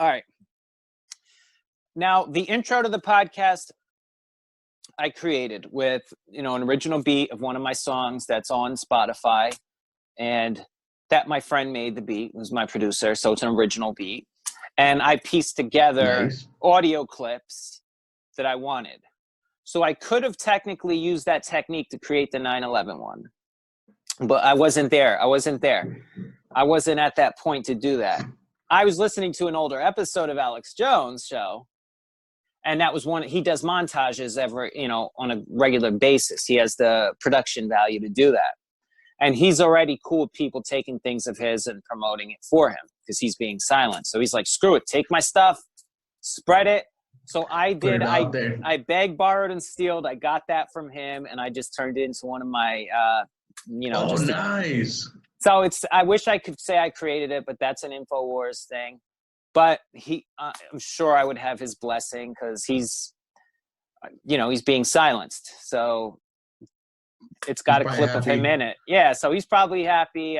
All right. Now, the intro to the podcast I created with, an original beat of one of my songs that's on Spotify, and that my friend made the beat, was my producer, so it's an original beat. And I pieced together audio clips that I wanted. So I could have technically used that technique to create the 9/11 one, but I wasn't there. I wasn't at that point to do that. I was listening to an older episode of Alex Jones' show, and that was one. He does montages on a regular basis. He has the production value to do that. And he's already cool with people taking things of his and promoting it for him because he's being silent. So he's like, screw it, take my stuff, spread it. So I did. I begged, borrowed, and stealed. I got that from him, and I just turned it into one of my, nice. So I wish I could say I created it, but that's an InfoWars thing. But I'm sure I would have his blessing because he's being silenced. So it's got a clip of him in it. Yeah. So he's probably happy.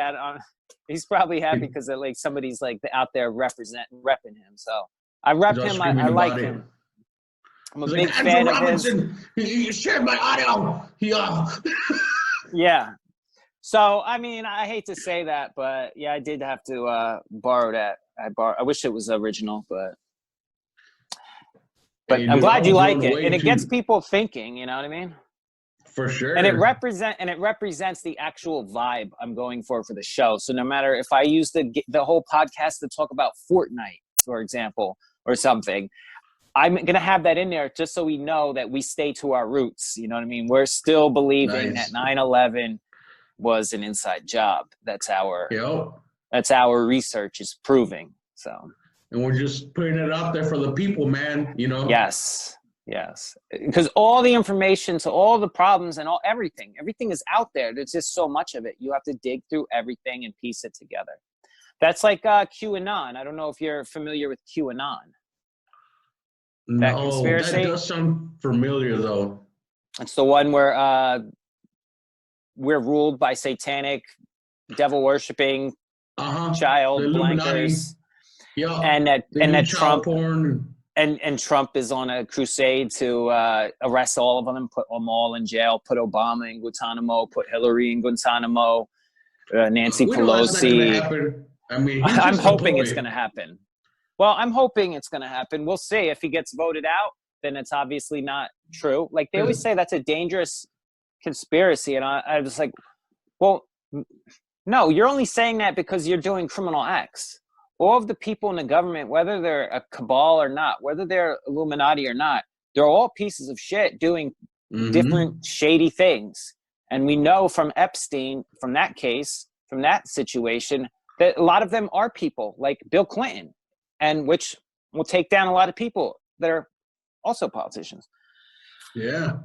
He's probably happy because like somebody's like out there repping him. So I rep him. I like him. I'm a big fan of his. He shared my audio. Yeah. So, I mean, I hate to say that, but yeah, I did have to borrow that. I wish it was original, but I'm glad you like it. And it gets people thinking, you know what I mean? For sure. And it represents the actual vibe I'm going for the show. So no matter if I use the whole podcast to talk about Fortnite, for example, or something, I'm going to have that in there just so we know that we stay to our roots. You know what I mean? We're still believing that 9/11 was an inside job. That's our research is proving. So, and we're just putting it out there for the people, man. Yes, because all the information to all the problems and everything is out there. There's just so much of it. You have to dig through everything and piece it together. That's like QAnon. I don't know if you're familiar with QAnon. No, that does sound familiar though. It's the one where we're ruled by satanic, devil-worshipping child blankers. Yeah, and that Trump porn. And Trump is on a crusade to arrest all of them and put them all in jail, put Obama in Guantanamo, put Hillary in Guantanamo, Nancy Pelosi. I mean, I'm hoping it's going to happen. Well, I'm hoping it's going to happen. We'll see. If he gets voted out, then it's obviously not true. Like they always say that's a dangerous conspiracy. And I was like, well, no, you're only saying that because you're doing criminal acts. All of the people in the government, whether they're a cabal or not, whether they're Illuminati or not, they're all pieces of shit doing different shady things. And we know from Epstein, from that case, from that situation, that a lot of them are people like Bill Clinton, and which will take down a lot of people that are also politicians. Yeah.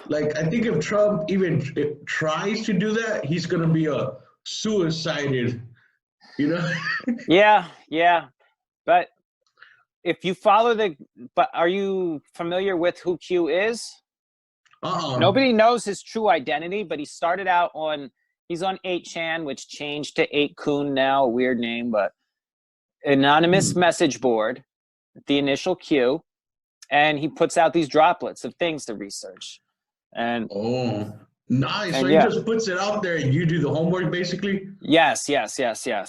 Like, I think if Trump even tries to do that, he's going to be suicided. Yeah. But if you follow but are you familiar with who Q is? Nobody knows his true identity, but he started out he's on 8chan, which changed to 8kun now, a weird name, but anonymous message board, the initial Q, and he puts out these droplets of things to research. And nice. So he just puts it out there and you do the homework basically? Yes,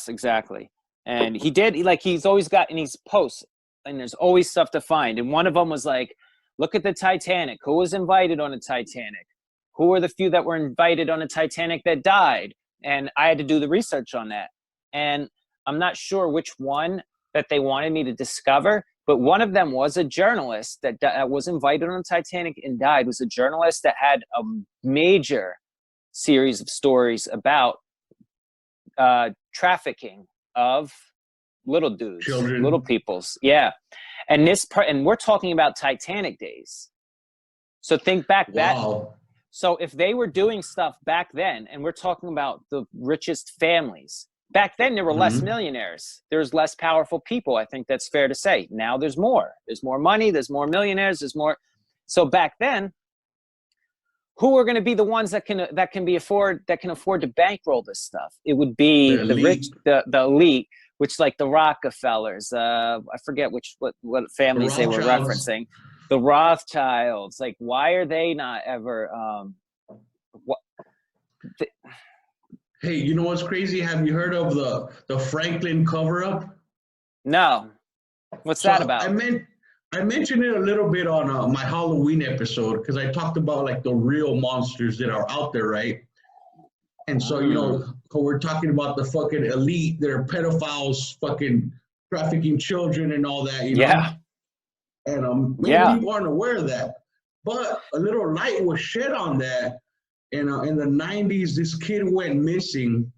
exactly. And he's always got in these posts, and there's always stuff to find. And one of them was like, look at the Titanic. Who was invited on the Titanic? Who were the few that were invited on the Titanic that died? And I had to do the research on that. And I'm not sure which one that they wanted me to discover, but one of them was a journalist that was invited on the Titanic and died. It was a journalist that had a major series of stories about trafficking of little dudes, children, little peoples. Yeah. And and we're talking about Titanic days. So think back So if they were doing stuff back then, and we're talking about the richest families, back then there were less millionaires. There's less powerful people. I think that's fair to say. Now there's more. There's more money. There's more millionaires. There's more. So back then, who are going to be the ones that can afford to bankroll this stuff? It would be the rich, the elite, which like the Rockefellers, I forget what families they were referencing. The Rothschilds, like, why are they not ever, what? Hey, you know what's crazy? Have you heard of the Franklin cover-up? No. What's that about? I mentioned it a little bit on my Halloween episode because I talked about like the real monsters that are out there, right? And so, you know, we're talking about the fucking elite that are pedophiles, fucking trafficking children and all that, you know? Yeah. And many people aren't aware of that. But a little light was shed on that. And in the 90s, this kid went missing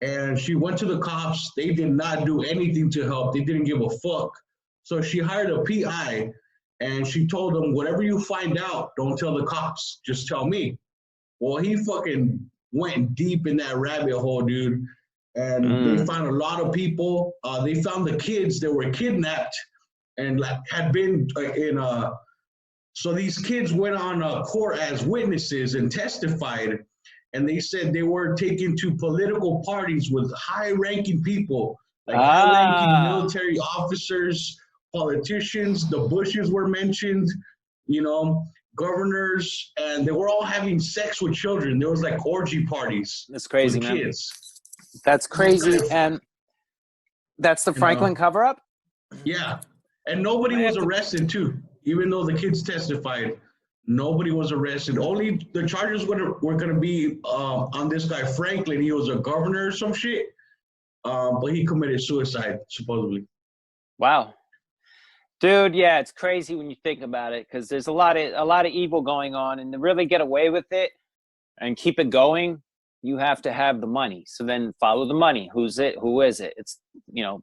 and she went to the cops. They did not do anything to help. They didn't give a fuck. So she hired a PI and she told them, whatever you find out, don't tell the cops, just tell me. Well, he fucking went deep in that rabbit hole, dude. And they found a lot of people. They found the kids that were kidnapped and like had been so these kids went on court as witnesses and testified. And they said they were taken to political parties with high-ranking people, like high-ranking military officers, politicians. The Bushes were mentioned, you know, governors, and they were all having sex with children. There was like orgy parties. That's crazy, man. Kids. That's crazy. And that's the Franklin cover-up? Yeah. And nobody was arrested, too, even though the kids testified. Nobody was arrested. Only the charges were going to be on this guy, Franklin. He was a governor or some shit, but he committed suicide, supposedly. Wow. Dude, yeah, it's crazy when you think about it because there's a lot of evil going on, and to really get away with it and keep it going, you have to have the money. So then follow the money. Who's it? Who is it? It's, you know,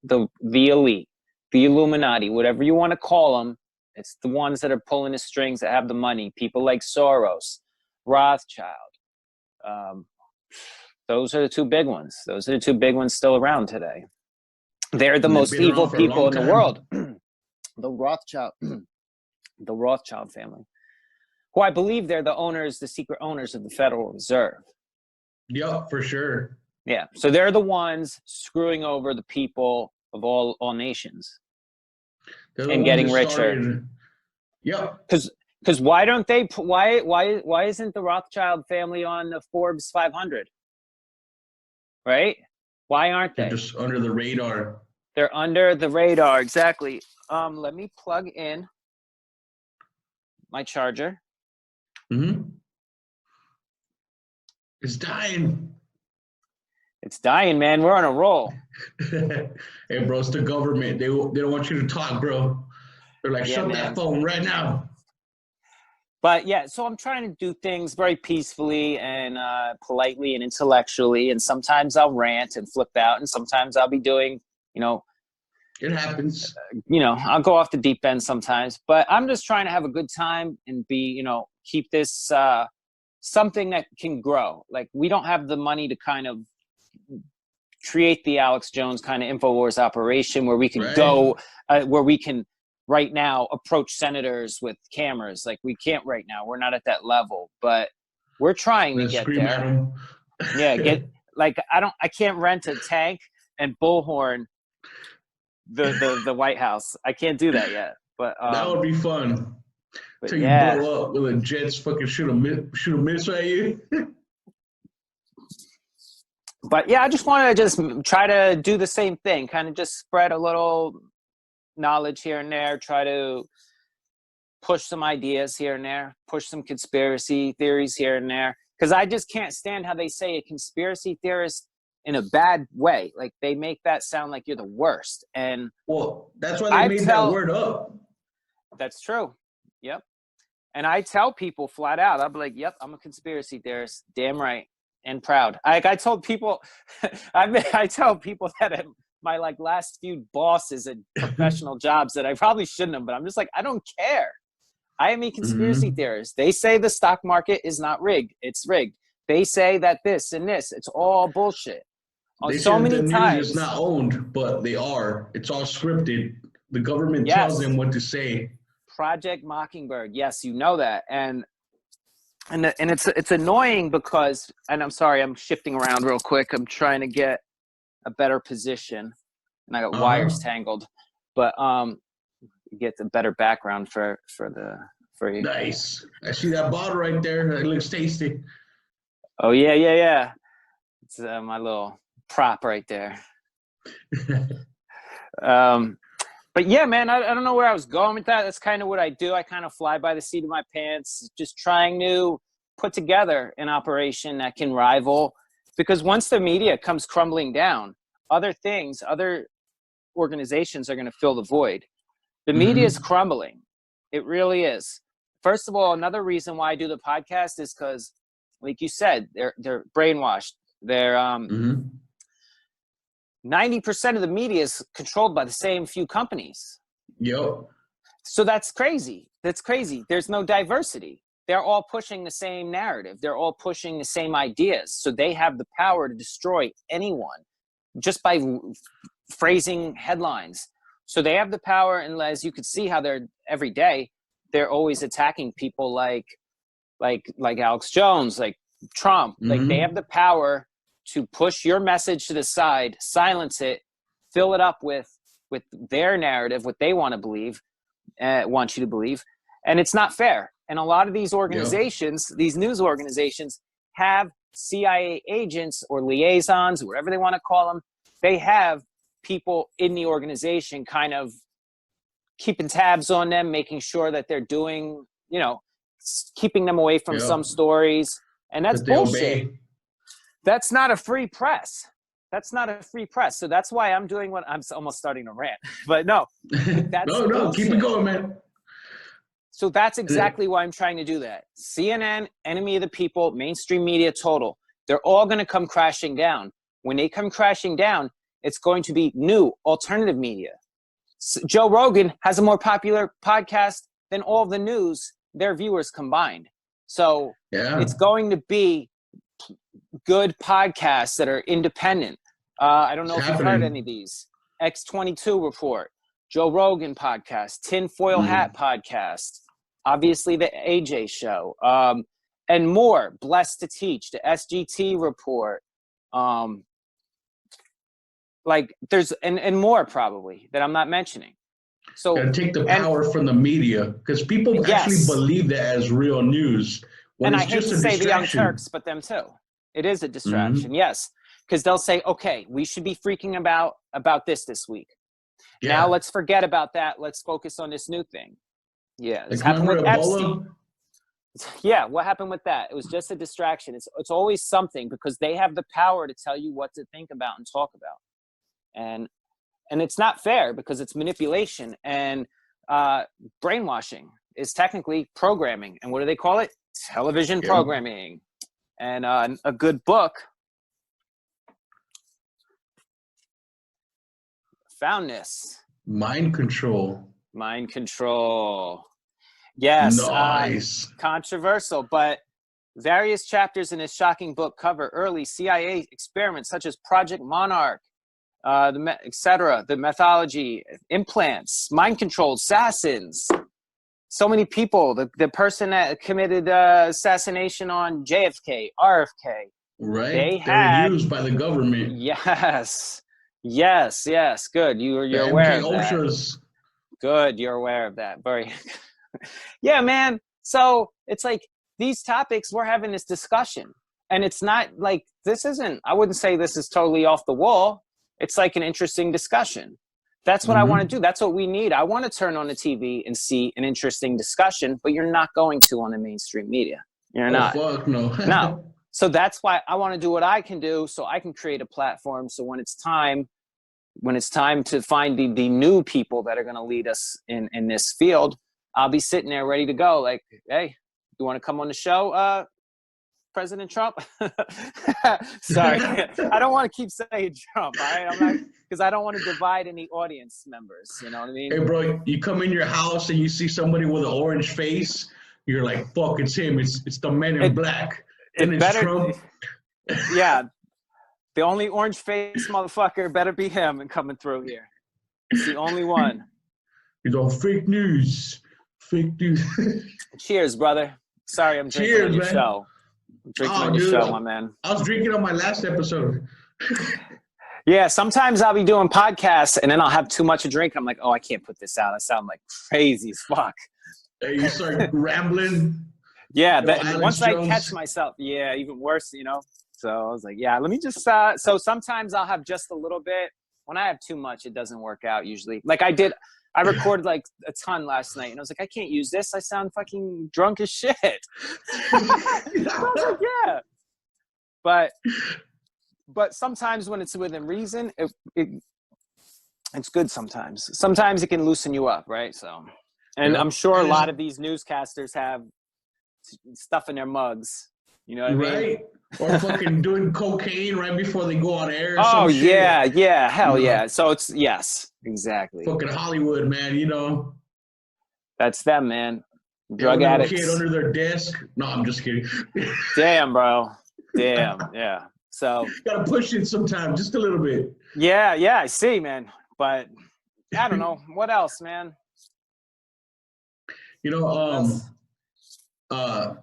the elite, the Illuminati, whatever you want to call them. It's the ones that are pulling the strings that have the money. People like Soros, Rothschild. Those are the two big ones. Those are the two big ones still around today. They're the most evil people in the world. The Rothschild family, who I believe they're the secret owners of the Federal Reserve. Yeah, for sure. Yeah, so they're the ones screwing over the people of all nations. And getting richer. Yeah. Because why don't they? Why isn't the Rothschild family on the Forbes 500? Right? Why aren't they? They're just under the radar. They're under the radar, exactly. Let me plug in my charger. It's dying. It's dying, man. We're on a roll. Hey, bro, it's the government. They don't want you to talk, bro. They're like, shut that phone right now. But yeah, so I'm trying to do things very peacefully and politely and intellectually. And sometimes I'll rant and flip out. And sometimes I'll be doing, you know. It happens. You know, I'll go off the deep end sometimes. But I'm just trying to have a good time and be, you know, keep this something that can grow. Like, we don't have the money to kind of create the Alex Jones kind of InfoWars operation where we can go, where we can right now approach senators with cameras. Like, we can't right now. We're not at that level, but we're trying to get there. Yeah, I can't rent a tank and bullhorn the White House. I can't do that yet. But that would be fun. Till you blow up with a jet's fucking shoot a missile at you. But yeah, I just want to just try to do the same thing, kind of just spread a little knowledge here and there, try to push some ideas here and there, push some conspiracy theories here and there, because I just can't stand how they say a conspiracy theorist in a bad way. Like, they make that sound like you're the worst. And well, that's why they made that word up. That's true. Yep. And I tell people flat out, I'll be like, yep, I'm a conspiracy theorist. Damn right. And proud. I told people, I tell people that my last few bosses at professional jobs that I probably shouldn't have, but I'm just like, I don't care. I am a conspiracy theorist. They say the stock market is not rigged. It's rigged. They say that this and this, it's all bullshit. They so many times. It's not owned, but they are. It's all scripted. The government tells them what to say. Project Mockingbird. Yes, you know that. And it's annoying because, and I'm sorry, I'm shifting around real quick. I'm trying to get a better position. and I got wires tangled. But get the better background for you. Nice. I see that bottle right there. It looks tasty. Oh yeah. It's my little prop right there. But yeah, man, I don't know where I was going with that. That's kind of what I do. I kind of fly by the seat of my pants, just trying to put together an operation that can rival. Because once the media comes crumbling down, other organizations are going to fill the void. The media is crumbling. It really is. First of all, another reason why I do the podcast is because, like you said, they're brainwashed. They're 90% of the media is controlled by the same few companies. Yep. So that's crazy. There's no diversity. They're all pushing the same narrative. They're all pushing the same ideas. So they have the power to destroy anyone just by phrasing headlines. So they have the power, and as you could see how every day, they're always attacking people like Alex Jones, like Trump. Like they have the power to push your message to the side, silence it, fill it up with their narrative, what they want to believe, want you to believe. And it's not fair. And a lot of these organizations, these news organizations, have CIA agents or liaisons, whatever they want to call them. They have people in the organization kind of keeping tabs on them, making sure that they're doing, keeping them away from some stories. And that's bullshit. That's not a free press. So that's why I'm doing what I'm almost starting to rant. But no, that's no, keep it going, man. So that's exactly why I'm trying to do that. CNN, enemy of the people, mainstream media, total. They're all going to come crashing down. When they come crashing down, it's going to be new alternative media. Joe Rogan has a more popular podcast than all the news, their viewers combined. So it's going to be good podcasts that are independent. I don't know if you've heard any of these. X22 Report, Joe Rogan podcast, Tinfoil Hat podcast, obviously the AJ Show, and more. Blessed to Teach, the SGT Report, like there's and more probably that I'm not mentioning. So gotta take the power from the media, because people actually believe that as real news. And I hate to say the Young Turks, but them too. It is a distraction, yes, because they'll say, okay, we should be freaking about this week. Now let's forget about that. Let's focus on this new thing. Yeah, this happened with Epstein. Yeah, what happened with that? It was just a distraction. It's always something, because they have the power to tell you what to think about and talk about. And it's not fair, because it's manipulation, and brainwashing is technically programming. And what do they call it? Television programming. And a good book, found this. Mind Control. Yes. Nice. Controversial, but various chapters in this shocking book cover early CIA experiments such as Project Monarch, etc., the methodology, implants, mind control, assassins. So many people. The person that committed assassination on JFK, RFK. Right. They were used by the government. Yes. Good. You're aware of that. Good. You're aware of that. Very. Yeah, man. So it's like these topics, we're having this discussion, and it's not like I wouldn't say this is totally off the wall. It's like an interesting discussion. That's what I want to do. That's what we need. I want to turn on the TV and see an interesting discussion, but you're not going to on the mainstream media. You're not. Fuck no. No. So that's why I want to do what I can do, so I can create a platform. So when it's time to find the new people that are going to lead us in this field, I'll be sitting there ready to go. Like, hey, you want to come on the show, President Trump? Sorry, I don't want to keep saying Trump. All right, I'm not, because I don't want to divide any audience members. You know what I mean? Hey, bro, you come in your house and you see somebody with an orange face. You're like, fuck, it's him. It's the man in black. And it's Trump. Yeah, the only orange face motherfucker better be him and coming through here. It's the only one. He's on fake news. Cheers, brother. Sorry, I'm drinking on your show. I'm drinking on your show, my man. I was drinking on my last episode. Yeah, sometimes I'll be doing podcasts and then I'll have too much to drink. I'm like, oh, I can't put this out. I sound like crazy as fuck. Hey, you start rambling. Yeah, once Jones. I catch myself, yeah, even worse, you know. So I was like, yeah, let me just. So sometimes I'll have just a little bit. When I have too much, it doesn't work out usually. Like I recorded like a ton last night, and I was like, I can't use this. I sound fucking drunk as shit. I was like, yeah, but sometimes when it's within reason, it's good. Sometimes it can loosen you up, right? So, and I'm sure a lot of these newscasters have stuff in their mugs. You know what I mean? Or fucking doing cocaine right before they go on air. Or Oh some yeah, shit. yeah, hell yeah. So it's yes, exactly. Fucking Hollywood, man. You know. That's them, man. Drug addicts. Kid under their desk. No, I'm just kidding. Damn, bro. Damn, yeah. So gotta push it sometimes, just a little bit. Yeah, I see, man. But I don't know what else, man. You know, I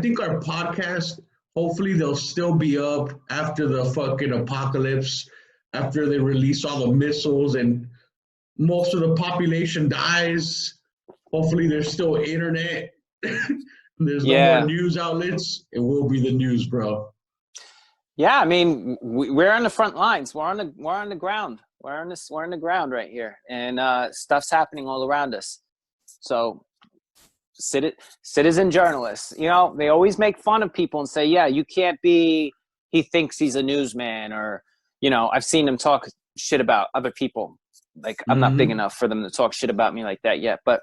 think our podcast, hopefully they'll still be up after the fucking apocalypse, after they release all the missiles and most of the population dies. Hopefully there's still internet. There's no more news outlets. It will be the news, bro. Yeah, I mean, we're on the front lines. We're on the ground. We're on the ground right here, and stuff's happening all around us. So, citizen journalists, you know, they always make fun of people and say, "Yeah, you can't be." He thinks he's a newsman, or you know, I've seen him talk shit about other people. Like, I'm not big enough for them to talk shit about me like that yet. But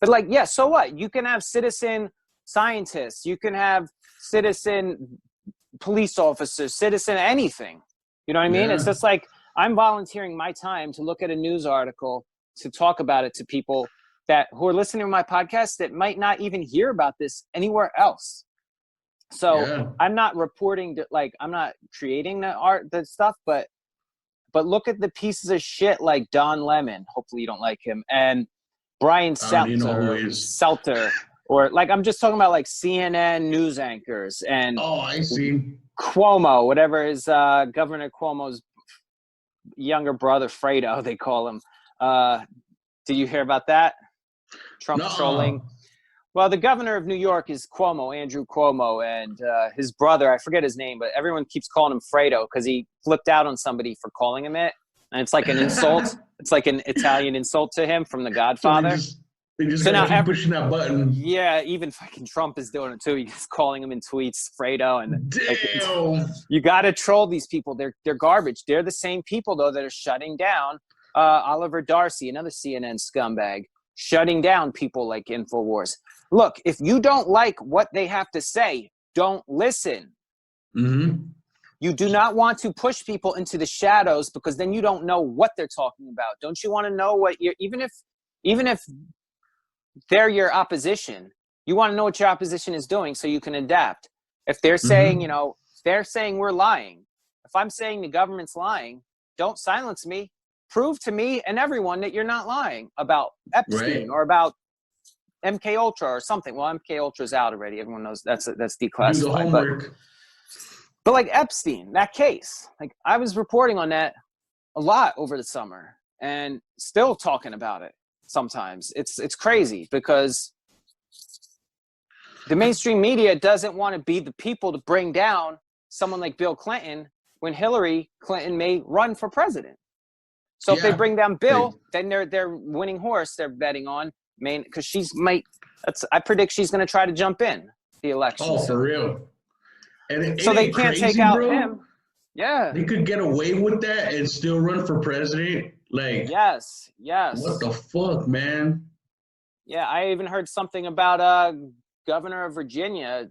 like, yeah, so what? You can have citizen scientists. You can have citizen police officers, citizen anything. You know what I mean? It's just like I'm volunteering my time to look at a news article to talk about it to people who are listening to my podcast that might not even hear about this anywhere else. So I'm not reporting like I'm not creating the stuff, but look at the pieces of shit like Don Lemon. Hopefully you don't like him, and Brian Seltzer. Or like I'm just talking about like CNN news anchors and I see Cuomo, whatever is Governor Cuomo's younger brother, Fredo, they call him. Did you hear about that? Trump trolling. Well, the governor of New York is Cuomo, Andrew Cuomo, and his brother, I forget his name, but everyone keeps calling him Fredo because he flipped out on somebody for calling him it, and it's like an insult. It's like an Italian insult to him from The Godfather. They just gotta keep pushing that button. Yeah, even fucking Trump is doing it too. He's calling him in tweets Fredo, and damn, you gotta troll these people. They're garbage. They're the same people though that are shutting down Oliver Darcy, another CNN scumbag, shutting down people like InfoWars. Look, if you don't like what they have to say, don't listen. You do not want to push people into the shadows because then you don't know what they're talking about. Don't you want to know what you're even if they're your opposition, you want to know what your opposition is doing so you can adapt. If they're saying, you know, they're saying we're lying. If I'm saying the government's lying, don't silence me. Prove to me and everyone that you're not lying about Epstein or about MK Ultra or something. Well, MK Ultra's out already. Everyone knows that's declassified. Do the homework. But like Epstein, that case, like I was reporting on that a lot over the summer and still talking about it. Sometimes it's crazy because the mainstream media doesn't want to be the people to bring down someone like Bill Clinton when Hillary Clinton may run for president. So if they bring down Bill, then they're winning horse. They're betting on because I predict she's going to try to jump in the election. Oh, for real. And so they can't take out him. Yeah, they could get away with that and still run for president. Like, yes. What the fuck, man? Yeah, I even heard something about governor of Virginia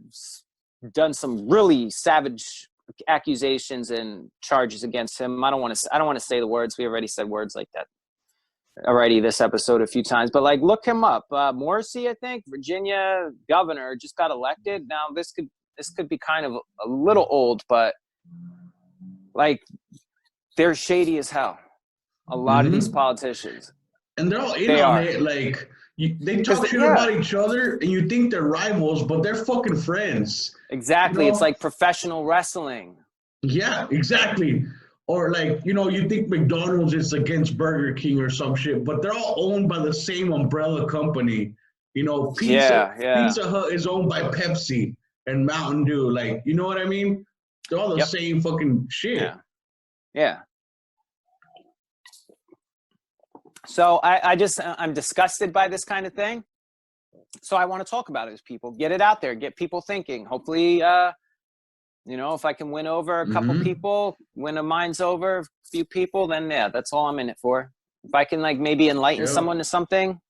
done some really savage accusations and charges against him. I don't want to say the words. We already said words like that already this episode a few times. But like, look him up. Morrissey, I think, Virginia governor, just got elected. Now this could be kind of a little old, but like they're shady as hell. A lot of these politicians. And they're all in on it. Like, they talk shit about each other, and you think they're rivals, but they're fucking friends. Exactly. You know? It's like professional wrestling. Yeah, exactly. Or like, you know, you think McDonald's is against Burger King or some shit, but they're all owned by the same umbrella company. You know, Pizza Hut is owned by Pepsi and Mountain Dew. Like, you know what I mean? They're all the same fucking shit. Yeah. So I'm disgusted by this kind of thing. So I want to talk about it with people, get it out there, get people thinking. Hopefully, you know, if I can win over a couple people, win a minds over a few people, then yeah, that's all I'm in it for. If I can like maybe enlighten someone to something.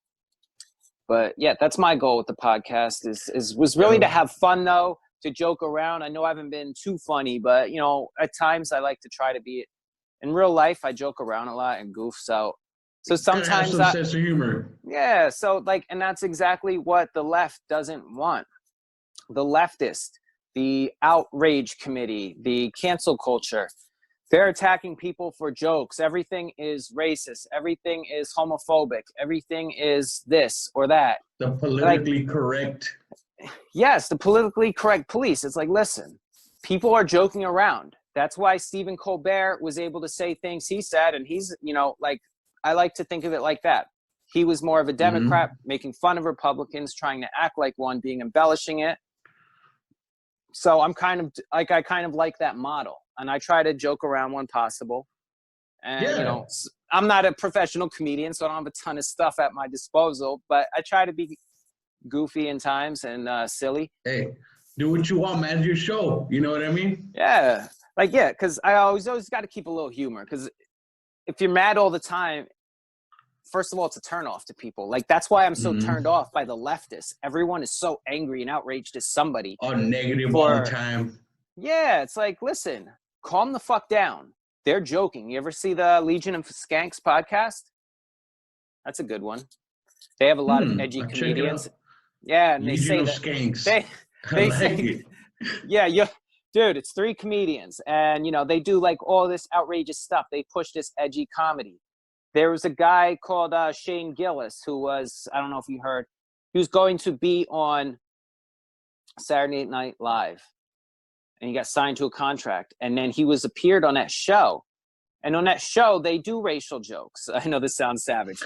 But yeah, that's my goal with the podcast was really to have fun though, to joke around. I know I haven't been too funny, but you know, at times I like to try to be in real life. I joke around a lot and goof. So sometimes some sense of humor. Yeah. So like, and that's exactly what the left doesn't want. The leftist, the outrage committee, the cancel culture, they're attacking people for jokes. Everything is racist. Everything is homophobic. Everything is this or that. The politically correct. Yes, the politically correct police. It's like, listen, people are joking around. That's why Stephen Colbert was able to say things he said. And he's, you know, like, I like to think of it like that. He was more of a Democrat, making fun of Republicans, trying to act like one, being embellishing it. So I kind of like that model, and I try to joke around when possible. And you know, I'm not a professional comedian, so I don't have a ton of stuff at my disposal, but I try to be goofy in times and silly. Hey, do what you want, man. It's your show. You know what I mean? Yeah, like because I always got to keep a little humor, because if you're mad all the time, first of all, it's a turnoff to people. Like, that's why I'm so turned off by the leftists. Everyone is so angry and outraged at somebody. Oh, negative all the time. Yeah, it's like, listen, calm the fuck down. They're joking. You ever see the Legion of Skanks podcast? That's a good one. They have a lot of edgy comedians. Yeah, and Legion they of say Skanks. They say it. Yeah, dude, it's 3 comedians, and you know, they do like all this outrageous stuff. They push this edgy comedy. There was a guy called Shane Gillis who was, I don't know if you heard, he was going to be on Saturday Night Live, and he got signed to a contract, and then he appeared on that show. And on that show, they do racial jokes. I know this sounds savage.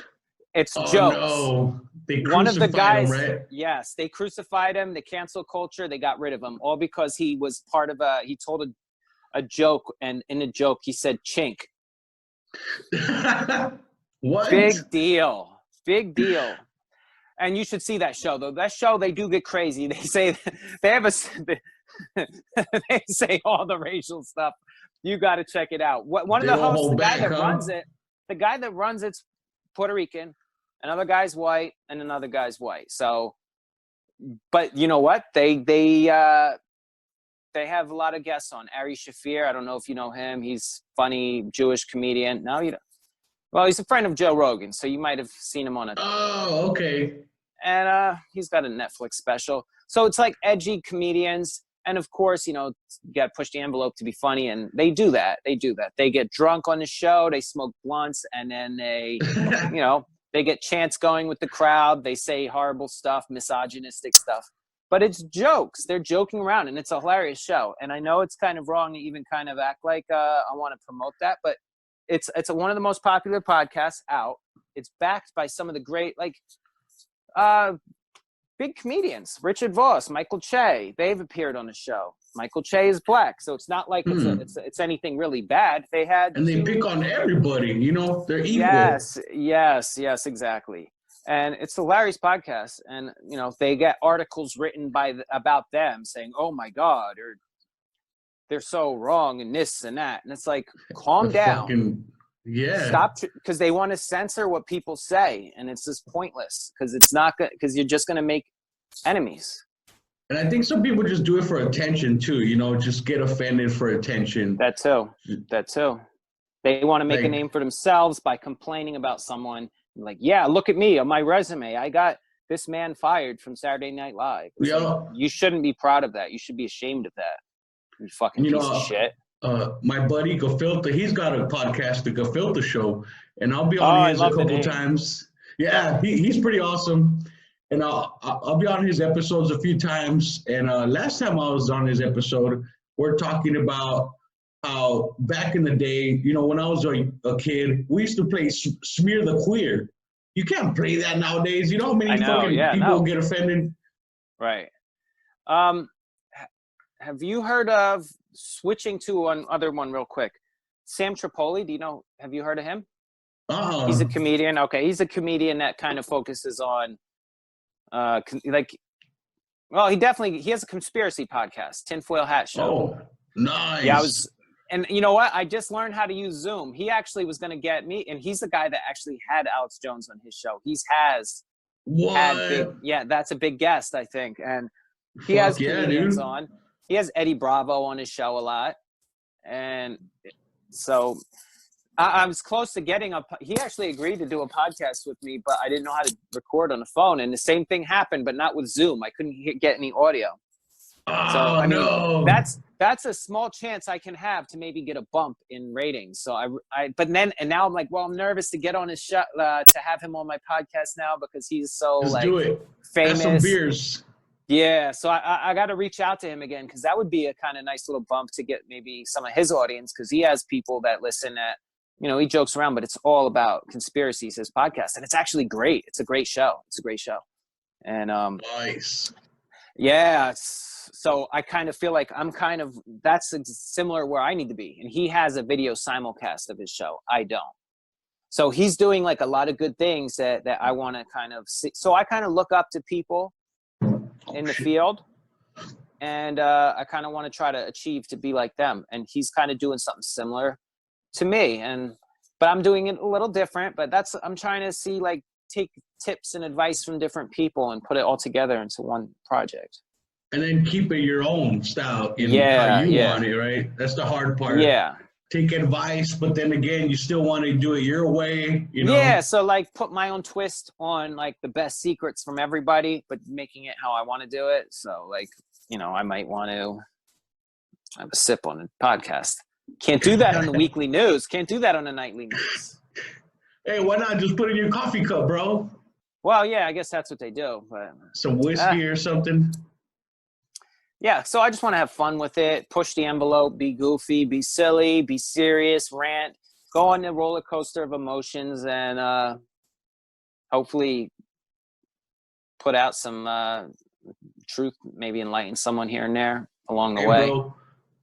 It's jokes. No. They crucified one of the guys, him, right? Yes, they crucified him. The cancel culture, they got rid of him, all because he was part of he told a joke, and in a joke, he said chink. What? Big deal. And you should see that show, though. That show, they do get crazy. They say they have they say all the racial stuff. You got to check it out. One of the hosts, the guy that runs it's Puerto Rican, another guy's white, and another guy's white. So, but you know what? They have a lot of guests on. Ari Shafir, I don't know if you know him. He's funny Jewish comedian. No, you don't. Well, he's a friend of Joe Rogan, so you might have seen him on it. Oh, okay. And he's got a Netflix special. So it's like edgy comedians. And of course, you know, you got to push the envelope to be funny. And they do that. They get drunk on the show. They smoke blunts. And then they, you know, they get chants going with the crowd. They say horrible stuff, misogynistic stuff. But it's jokes. They're joking around. And it's a hilarious show. And I know it's kind of wrong to even kind of act like I want to promote that. But it's one of the most popular podcasts out. It's backed by some of the great, like, big comedians. Richard Voss, Michael Che, they've appeared on the show. Michael Che is black, so it's not like it's anything really bad. They pick on everybody, you know, they're equal. Yes, exactly. And it's a hilarious podcast, and you know, they get articles written about them saying, "Oh my God," or "They're so wrong," and this and that, and it's like, calm down. Stop, because they want to censor what people say, and it's just pointless, because it's not good, because you're just going to make enemies. And I think some people just do it for attention too, you know, just get offended for attention. That too. They want to make a name for themselves by complaining about someone. Like, yeah, look at me on my resume. I got this man fired from Saturday Night Live. Like, you shouldn't be proud of that. You should be ashamed of that. You fucking piece of shit. My buddy Gafilta, he's got a podcast, the Gafilta Show, and I'll be on his a couple times. Yeah, he's pretty awesome, and I'll be on his episodes a few times. And last time I was on his episode, we're talking about how back in the day, you know, when I was a kid, we used to play Smear the Queer. You can't play that nowadays. You know how many people get offended? Right. Have you heard of, switching to another one real quick, Sam Tripoli? Have you heard of him? He's a comedian. Okay, he's a comedian that kind of focuses on he has a conspiracy podcast, Tinfoil Hat Show. Oh, nice. Yeah, and you know what? I just learned how to use Zoom. He actually was going to get me, and he's the guy that actually had Alex Jones on his show. That's a big guest, I think. And he has comedians on. He has Eddie Bravo on his show a lot. And so I was close to getting he actually agreed to do a podcast with me, but I didn't know how to record on the phone. And the same thing happened, but not with Zoom. I couldn't get any audio. That's a small chance I can have to maybe get a bump in ratings. So now I'm like, well, I'm nervous to get on his show, to have him on my podcast now, because he's so famous. Have some beers. Yeah, so I got to reach out to him again, because that would be a kind of nice little bump to get maybe some of his audience, because he has people that listen that, he jokes around, but it's all about conspiracies, his podcast, and it's actually great. It's a great show. And nice. Yeah, so I kind of feel like that's similar where I need to be. And he has a video simulcast of his show. I don't. So he's doing like a lot of good things that I want to kind of see. So I kind of look up to people in the field, and I kind of want to try to achieve to be like them. And he's kind of doing something similar to me, but I'm doing it a little different. But I'm trying to see, like, take tips and advice from different people and put it all together into one project. And then keep it your own style in how you want it, right? That's the hard part. Yeah. Take advice, but then again, you still want to do it your way, Yeah, so like put my own twist on like the best secrets from everybody, but making it how I want to do it. So like, I might want to have a sip on a podcast. Can't do that on the weekly news. Can't do that on the nightly news. Hey, why not just put it in your coffee cup, bro? Well, yeah, I guess that's what they do. But some whiskey or something. Yeah, so I just want to have fun with it, push the envelope, be goofy, be silly, be serious, rant, go on the roller coaster of emotions, and hopefully put out some truth, maybe enlighten someone here and there along the way. Bro,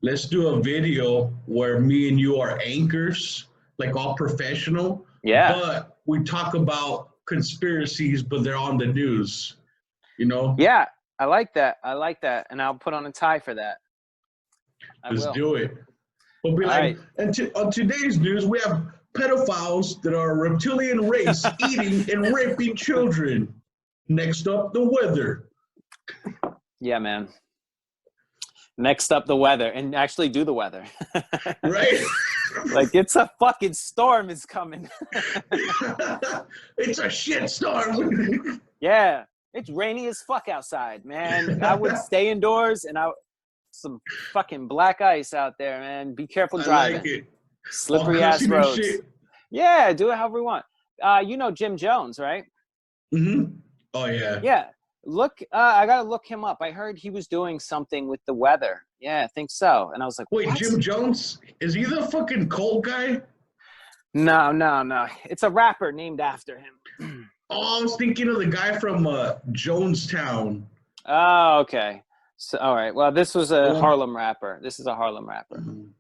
let's do a video where me and you are anchors, like all professional. Yeah. But we talk about conspiracies, but they're on the news, Yeah. I like that. And I'll put on a tie for that. Let's do it. We'll be like, and on today's news, we have pedophiles that are a reptilian race eating and raping children. Next up, the weather. Yeah, man. Next up, the weather. And actually do the weather. Right? Like, it's a fucking storm is coming. It's a shit storm. Yeah. It's rainy as fuck outside, man. I would stay indoors, and some fucking black ice out there, man. Be careful driving. I like it. Slippery ass roads. Yeah, do it however you want. Jim Jones, right? Mm-hmm. Oh yeah. Yeah. Look, I gotta look him up. I heard he was doing something with the weather. Yeah, I think so. And I was like, wait, what? Jim Jones? Is he the fucking cold guy? No. It's a rapper named after him. Oh, I was thinking of the guy from Jonestown. Oh, okay. So, all right. Well, this was a Harlem rapper. This is a Harlem rapper. And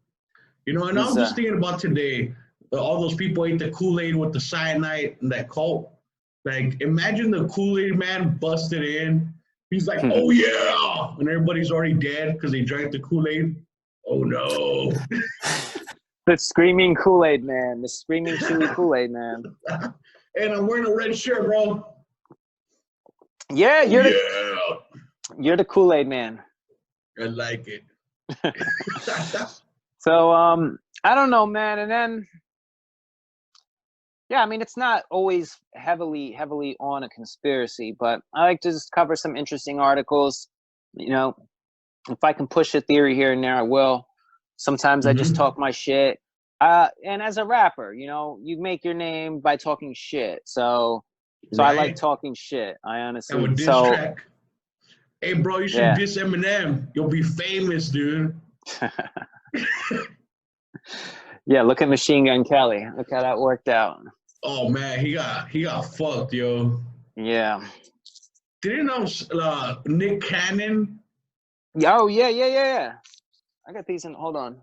I'm just thinking about today, all those people ate the Kool-Aid with the cyanide and that cult. Like, imagine the Kool-Aid man busted in. He's like, oh, yeah. And everybody's already dead because they drank the Kool-Aid. Oh, no. The screaming Kool-Aid man. The screaming chewy Kool-Aid man. And I'm wearing a red shirt, bro. Yeah, you're the Kool-Aid man. I like it. So, I don't know, man. And then, yeah, I mean, it's not always heavily on a conspiracy, but I like to just cover some interesting articles. If I can push a theory here and there, I will. Sometimes I just talk my shit. And as a rapper, you make your name by talking shit. So I like talking shit. I honestly. And with diss track. Hey, bro, you should diss Eminem. You'll be famous, dude. Yeah, look at Machine Gun Kelly. Look how that worked out. Oh man, he got fucked, yo. Yeah. Didn't know Nick Cannon? Oh, yeah. I got these in, hold on.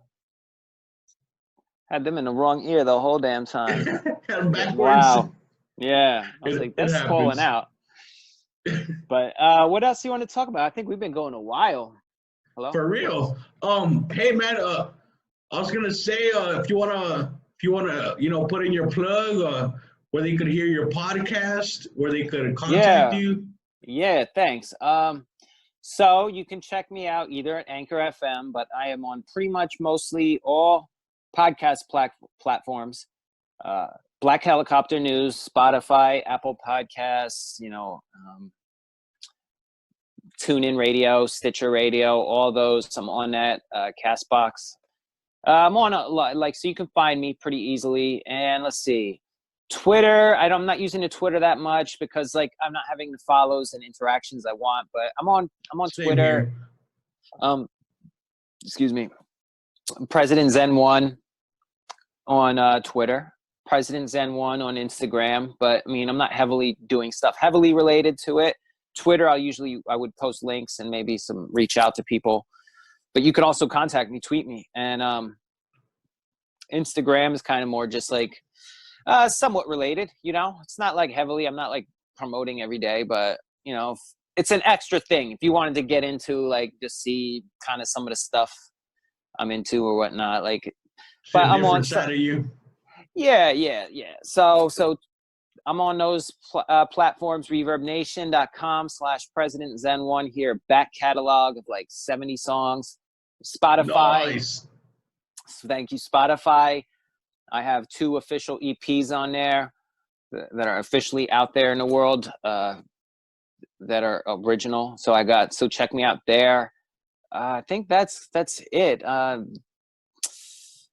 Had them in the wrong ear the whole damn time. Backwards. Wow. Yeah. I was It like, that's falling out. But what else do you want to talk about? I think we've been going a while. Hello? For real. Hey man, I was gonna say if you wanna put in your plug where they could hear your podcast, where they could contact you. Yeah, thanks. So you can check me out either at Anchor FM, but I am on pretty much mostly all podcast platforms. Black Helicopter News, Spotify, Apple Podcasts, TuneIn Radio, Stitcher Radio, all those. I'm on that, Castbox. I'm on a lot, so you can find me pretty easily. And let's see, Twitter. I'm not using the Twitter that much because I'm not having the follows and interactions I want. But I'm on Same Twitter. Here. Excuse me, President Zen 1 on Twitter, President Zen 1 on Instagram. But I mean, I'm not heavily doing stuff heavily related to it. Twitter, I would post links and maybe reach out to people. But you could also contact me, tweet me. And Instagram is kind of more just somewhat related, It's not heavily, I'm not promoting every day, but it's an extra thing. If you wanted to get into just see kind of some of the stuff I'm into or whatnot, but I'm on side of you. Yeah. So I'm on those platforms, reverbnation.com/President Zen 1 here, back catalog of 70 songs. Spotify. Nice. Thank you, Spotify. I have 2 official EPs on there that are officially out there in the world that are original. So check me out there. I think that's it.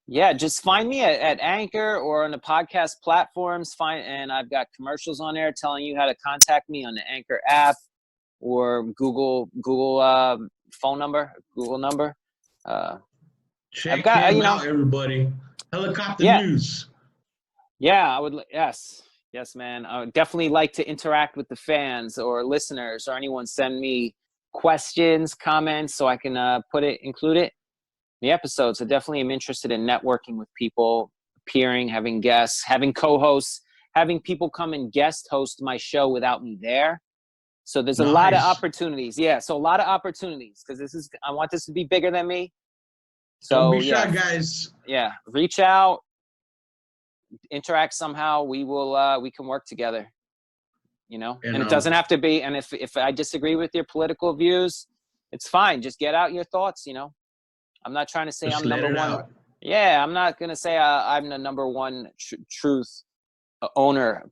Yeah, just find me at Anchor or on the podcast platforms. And I've got commercials on there telling you how to contact me on the Anchor app or Google phone number, Google number. Check him out, everybody. Helicopter News. Yeah, I would. Yes, man. I would definitely like to interact with the fans or listeners or anyone. Send me questions, comments, so I can include it in the episodes. I definitely am interested in networking with people, appearing, having guests, having co-hosts, having people come and guest host my show without me there. So there's a lot of opportunities. Yeah, so a lot of opportunities because I want this to be bigger than me. So don't be shy, guys. Yeah, reach out, interact somehow. We can work together. And it doesn't have to be. And if I disagree with your political views, it's fine. Just get out your thoughts. I'm not trying to say I'm number one. Out. Yeah, I'm not gonna say I'm the number one truth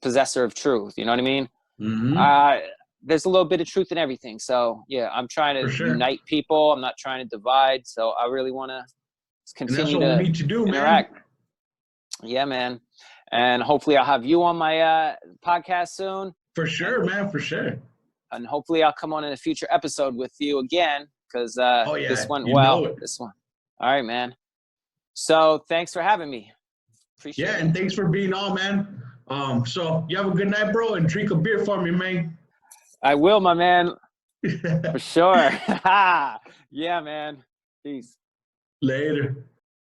possessor of truth. You know what I mean? Mm-hmm. There's a little bit of truth in everything. So yeah, I'm trying to unite people. I'm not trying to divide. So I really want to continue to we need to do, interact. Man. Yeah, man. And hopefully I'll have you on my podcast soon. For sure, man. For sure. And hopefully I'll come on in a future episode with you again because this went well. This one. All right, man. So thanks for having me. Appreciate it. Yeah, and thanks for being on, man. So you have a good night, bro, and drink a beer for me, man. I will, my man. For sure. Yeah, man. Peace. Later.